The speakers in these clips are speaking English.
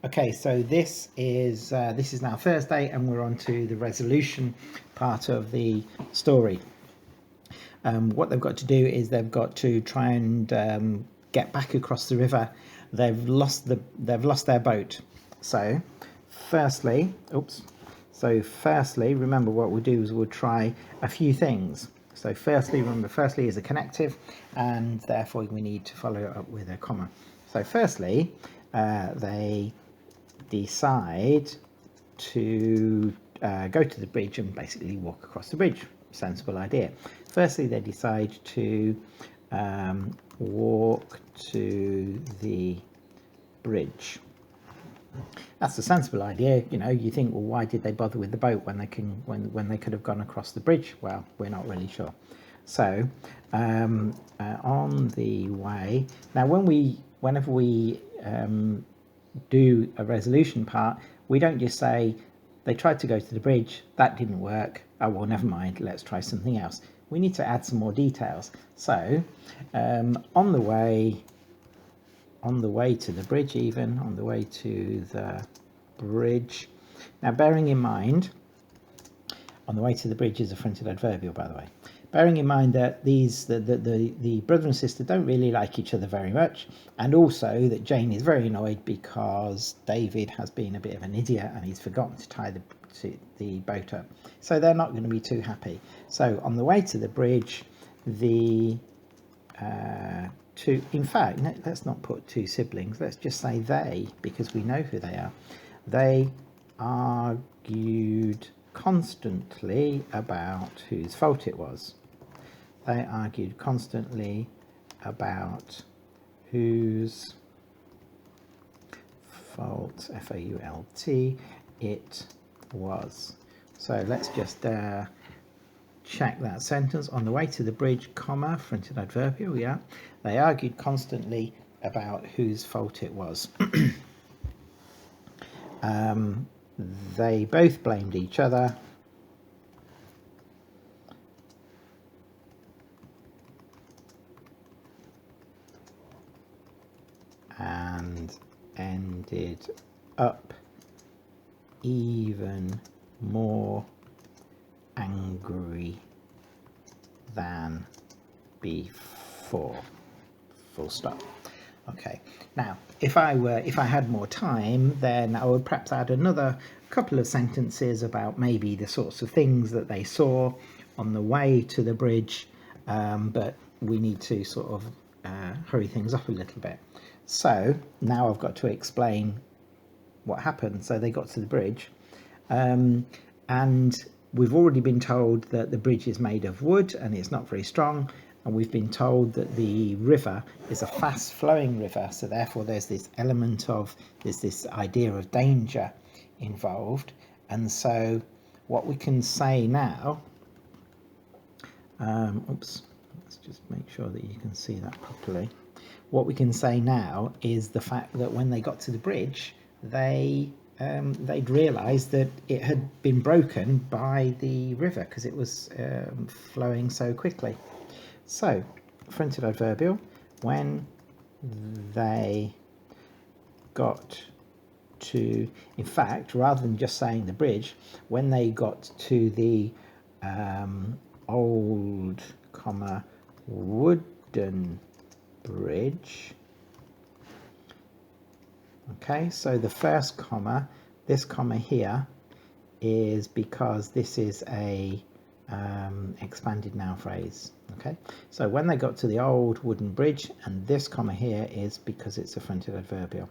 Okay, so this is now Thursday, and we're on to the resolution part of the story. What they've got to do is they've got to try and get back across the river. They've lost their boat. So, firstly, remember what we'll do is we'll try a few things. So, remember, firstly is a connective, and therefore we need to follow it up with a comma. So, firstly, they decide to go to the bridge and basically walk across the bridge. Sensible idea. Firstly, they decide to walk to the bridge. That's a sensible idea. You know, you think, well, why did they bother with the boat when they could have gone across the bridge? Well, we're not really sure. So, on the way now, whenever we do a resolution part, we don't just say they tried to go to the bridge, that didn't work, oh well, never mind, let's try something else. We need to add some more details. So on the way to the bridge, now bearing in mind, on the way to the bridge is a fronted adverbial, by the way. Bearing in mind that the brother and sister don't really like each other very much, and also that Jane is very annoyed because David has been a bit of an idiot and he's forgotten to tie the boat up. So they're not going to be too happy. So on the way to the bridge, in fact, let's not put two siblings, let's just say they, because we know who they are. They argued constantly about whose fault it was. They argued constantly about whose fault, F-A-U-L-T, it was. So let's just check that sentence. On the way to the bridge, comma, fronted adverbial, yeah. They argued constantly about whose fault it was. They both blamed each other. And ended up even more angry than before. Full stop. Okay, now if I had more time, then I would perhaps add another couple of sentences about maybe the sorts of things that they saw on the way to the bridge, but we need to sort of hurry things up a little bit. So now I've got to explain what happened. So they got to the bridge, and we've already been told that the bridge is made of wood and it's not very strong, and we've been told that the river is a fast flowing river, so therefore there's this idea of danger involved. And so what we can say now, let's just make sure that you can see that properly. What we can say now is the fact that when they got to the bridge, they'd realised that it had been broken by the river because it was flowing so quickly. So, fronted adverbial, when they got to, in fact, rather than just saying the bridge, when they got to the old, wooden bridge. Okay, so the first comma, this comma here, is because this is a expanded noun phrase. Okay, so when they got to the old wooden bridge, and this comma here is because it's a fronted adverbial.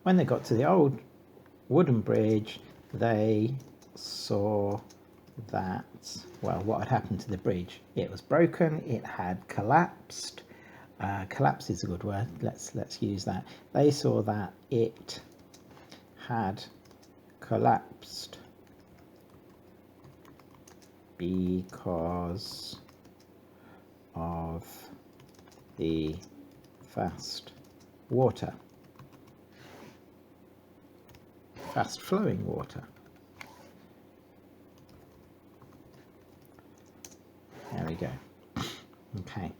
When they got to the old wooden bridge, they saw that, well, what had happened to the bridge? It was broken, it had collapsed. Collapse is a good word, let's use that. They saw that it had collapsed because of the fast flowing water. There we go. Okay,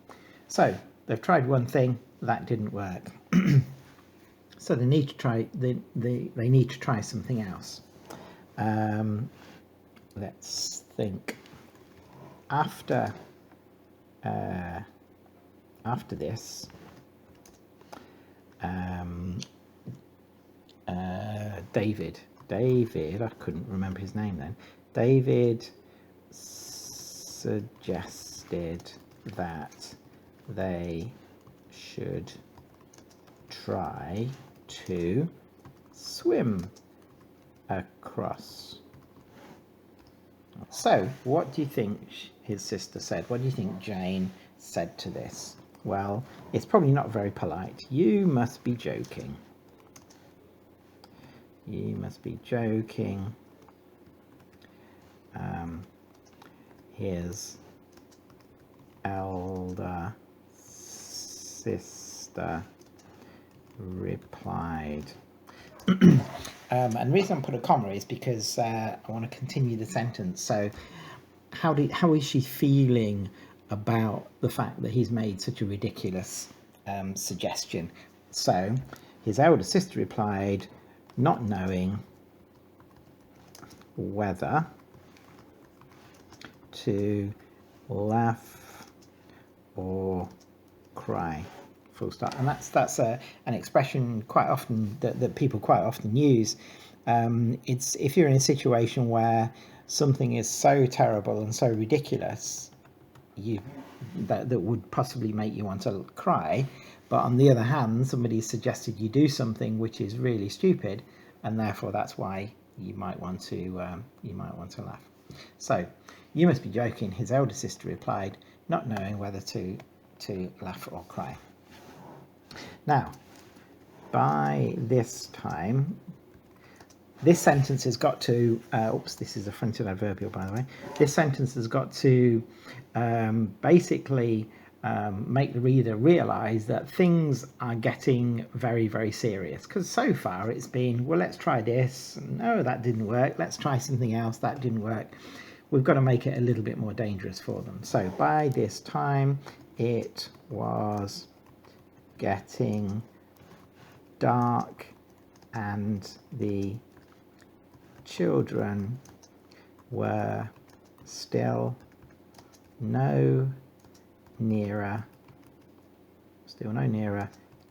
so they've tried one thing, that didn't work. So they need to try. They need to try something else. Let's think. After this, David, I couldn't remember his name then. David suggested that they should try to swim across. So, what do you think his sister said? What do you think Jane said to this? Well, it's probably not very polite. You must be joking. You must be joking. His elder sister replied. And the reason I put a comma is because I want to continue the sentence. So how is she feeling about the fact that he's made such a ridiculous suggestion? So his elder sister replied, not knowing whether to laugh or cry. Full stop. And that's an expression quite often that people quite often use. It's if you're in a situation where something is so terrible and so ridiculous, that would possibly make you want to cry, but on the other hand, somebody suggested you do something which is really stupid, and therefore that's why you might want to laugh. So, you must be joking, his elder sister replied, not knowing whether to laugh or cry. Now, by this time, this sentence has got to, this is a fronted adverbial, by the way. This sentence has got to basically make the reader realise that things are getting very, very serious. Because so far it's been, well, let's try this. No, that didn't work. Let's try something else. That didn't work. We've got to make it a little bit more dangerous for them. So by this time, it was getting dark and the children were still no nearer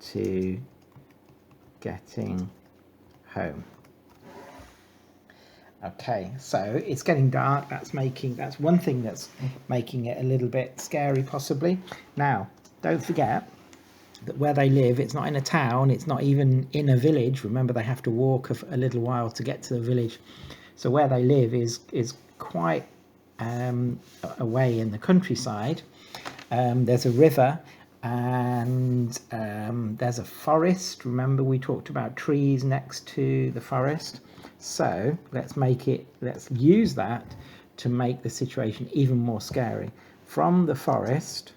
to getting home. Okay, so it's getting dark. That's one thing that's making it a little bit scary, possibly. Now, don't forget that where they live, it's not in a town, it's not even in a village. Remember, they have to walk a little while to get to the village. So where they live is quite away in the countryside. There's a river and there's a forest. Remember, we talked about trees next to the forest. So let's use that to make the situation even more scary. From the forest,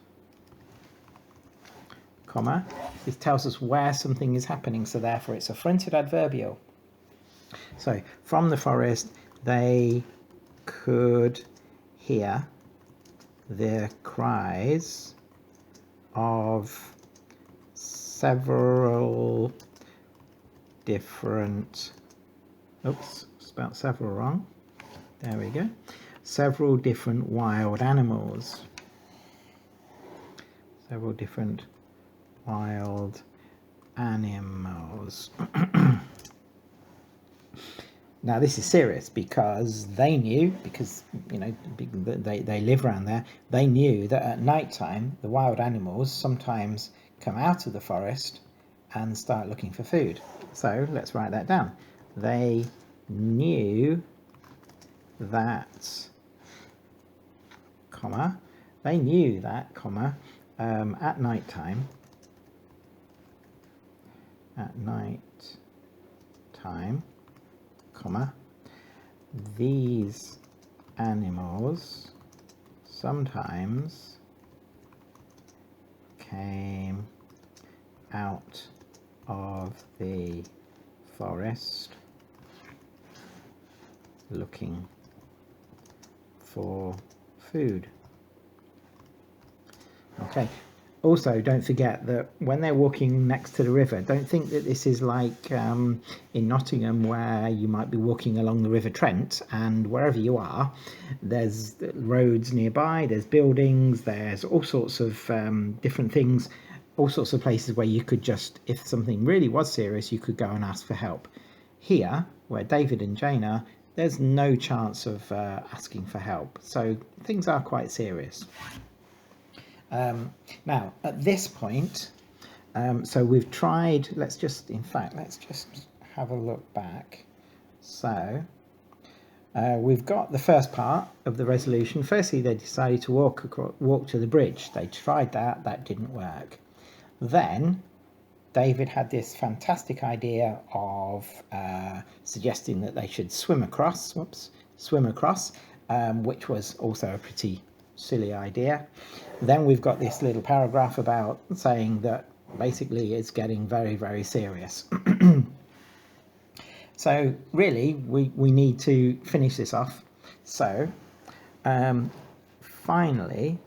comma, this tells us where something is happening, so therefore it's a fronted adverbial. So from the forest, they could hear the cries of several different, spelled several wrong, there we go, several different wild animals. Several different wild animals. Now this is serious because they knew, they live around there, they knew that at night time the wild animals sometimes come out of the forest and start looking for food. So let's write that down. They knew that, comma, at night time, comma, these animals sometimes came out of the forest looking for food. Okay, Also, don't forget that when they're walking next to the river, don't think that this is like in Nottingham, where you might be walking along the River Trent, and wherever you are, there's roads nearby, there's buildings, there's all sorts of different things, all sorts of places where you could just, if something really was serious, you could go and ask for help. Here, where David and Jane are, there's no chance of asking for help. So things are quite serious. Now, at this point, so we've tried, let's just have a look back. So we've got the first part of the resolution. Firstly, they decided to walk to the bridge. They tried that, that didn't work. Then David had this fantastic idea of suggesting that they should swim across, which was also a pretty silly idea. Then we've got this little paragraph about saying that basically it's getting very, very serious. So really we need to finish this off. So finally,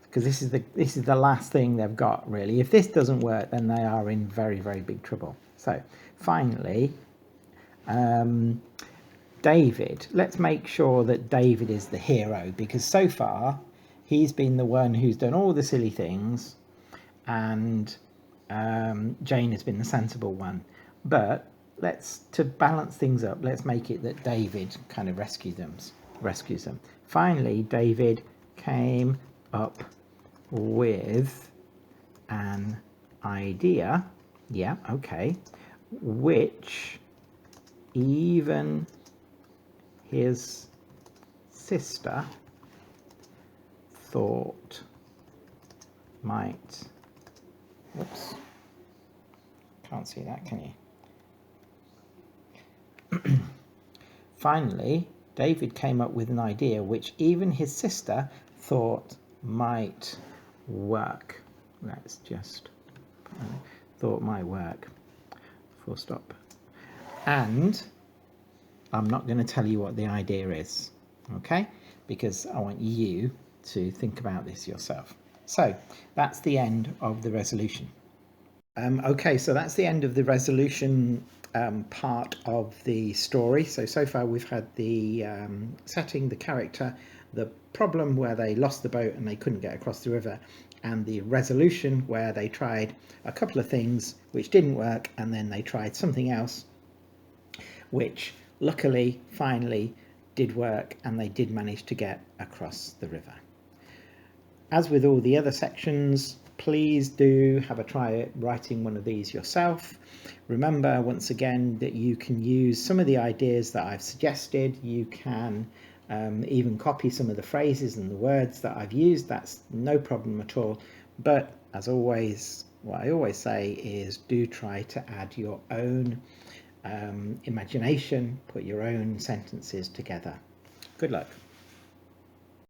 because this is the last thing they've got really. If this doesn't work, then they are in very, very big trouble. So finally, David, let's make sure that David is the hero, because so far he's been the one who's done all the silly things, and Jane has been the sensible one. But to balance things up, let's make it that David kind of rescues them. Finally, David came up with an idea, yeah, okay, which even his sister thought might, whoops, can't see that, can you? Finally, David came up with an idea which even his sister thought might work. Let's just thought might work, full stop. And I'm not going to tell you what the idea is, okay, because I want you to think about this yourself. So that's the end of the resolution. Okay, so that's the end of the resolution part of the story. So far we've had the setting, the character, the problem where they lost the boat and they couldn't get across the river, and the resolution where they tried a couple of things which didn't work, and then they tried something else which luckily finally did work, and they did manage to get across the river. As with all the other sections, please do have a try at writing one of these yourself. Remember once again that you can use some of the ideas that I've suggested. You can even copy some of the phrases and the words that I've used. That's no problem at all. But as always, what I always say is do try to add your own imagination, put your own sentences together. Good luck.